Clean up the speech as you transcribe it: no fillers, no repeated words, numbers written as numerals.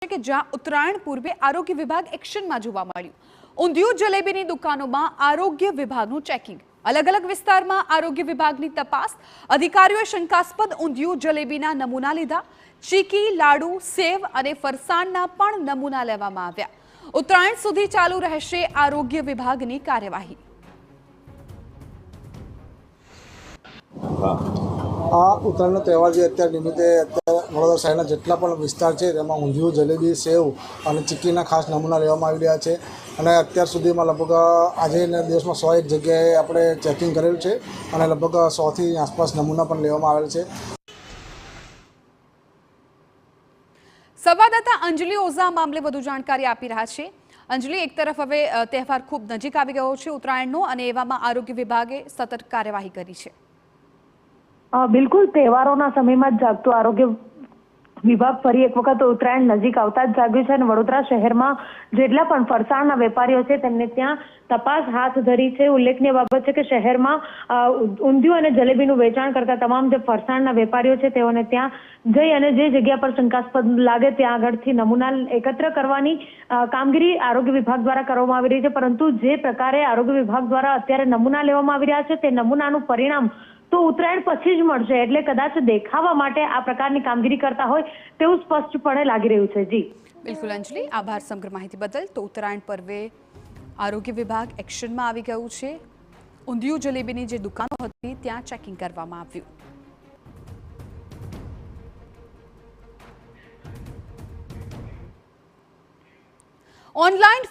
છે કે જ્યાં ઉત્તરાયણ પૂર્વે આરોગ્ય વિભાગ એક્શનમાં જોવા મળ્યું. ઊંધિયું જલેબીની દુકાનોમાં આરોગ્ય વિભાગનું ચેકિંગ. અલગ અલગ વિસ્તારમાં આરોગ્ય વિભાગની તપાસ. અધિકારીઓએ શંકાસ્પદ ઊંધિયું જલેબીના નમૂના લીધા. ચીકી, લાડુ, સેવ અને ફરસાણના પણ નમૂના લેવામાં આવ્યા. ઉત્તરાયણ સુધી ચાલુ રહેશે આરોગ્ય વિભાગની કાર્યવાહી. આ ઉત્તરાયણનો તહેવાર જે અત્યારે નિમિત્તે વડોદરા શહેરના જેટલા પણ વિસ્તાર છે તેમાં ઊંધિયું, જલેબી, સેવ અને ચીક્કીના ખાસ નમૂના લેવામાં આવી રહ્યા છે. અને અત્યાર સુધીમાં લગભગ આજે દિવસમાં 101 જગ્યાએ આપણે ચેકિંગ કરેલું છે અને લગભગ 100થી આસપાસ નમૂના પણ લેવામાં આવેલ છે. સંવાદદાતા અંજલિ ઓઝા મામલે વધુ જાણકારી આપી રહ્યા છે. અંજલિ, એક તરફ હવે તહેવાર ખૂબ નજીક આવી ગયો છે ઉત્તરાયણનો, અને એવામાં આરોગ્ય વિભાગે સતત કાર્યવાહી કરી છે. બિલકુલ, તહેવારોના સમયમાં જ જાગતું આરોગ્ય વિભાગ ફરી એક વખત ઉત્તરાયણ નજીક આવતા જ જાગ્યું છે અને વડોદરા શહેરમાં જેટલા પણ ફરસાણના વેપારીઓ છે તેમને ત્યાં તપાસ હાથ ધરી છે. ઉલ્લેખનીય બાબત છે કે શહેરમાં ઊંધિયું અને જલેબીનું વેચાણ કરતા તમામ જે ફરસાણના વેપારીઓ છે તેઓને ત્યાં જઈ અને જે જગ્યા પર શંકાસ્પદ લાગે ત્યાં આગળથી નમૂના એકત્ર કરવાની કામગીરી આરોગ્ય વિભાગ દ્વારા કરવામાં આવી રહી છે. પરંતુ જે પ્રકારે આરોગ્ય વિભાગ દ્વારા અત્યારે નમૂના લેવામાં આવી રહ્યા છે તે નમૂનાનું પરિણામ તો ઉત્તરાયણ પછી જ મળશે, એટલે કદાચ દેખાવા માટે આ પ્રકારની કામગીરી કરતા હોય તેવું સ્પષ્ટપણે લાગી રહ્યું છે. જી બિલકુલ અંજલિ, આભાર સમગ્ર માહિતી બદલ. તો ઉત્તરાયણ પર્વે આરોગ્ય વિભાગ એક્શનમાં આવી ગયું છે. ઊંધિયું જલેબીની જે દુકાનો હતી ત્યાં ચેકિંગ કરવામાં આવ્યું. ઓનલાઈન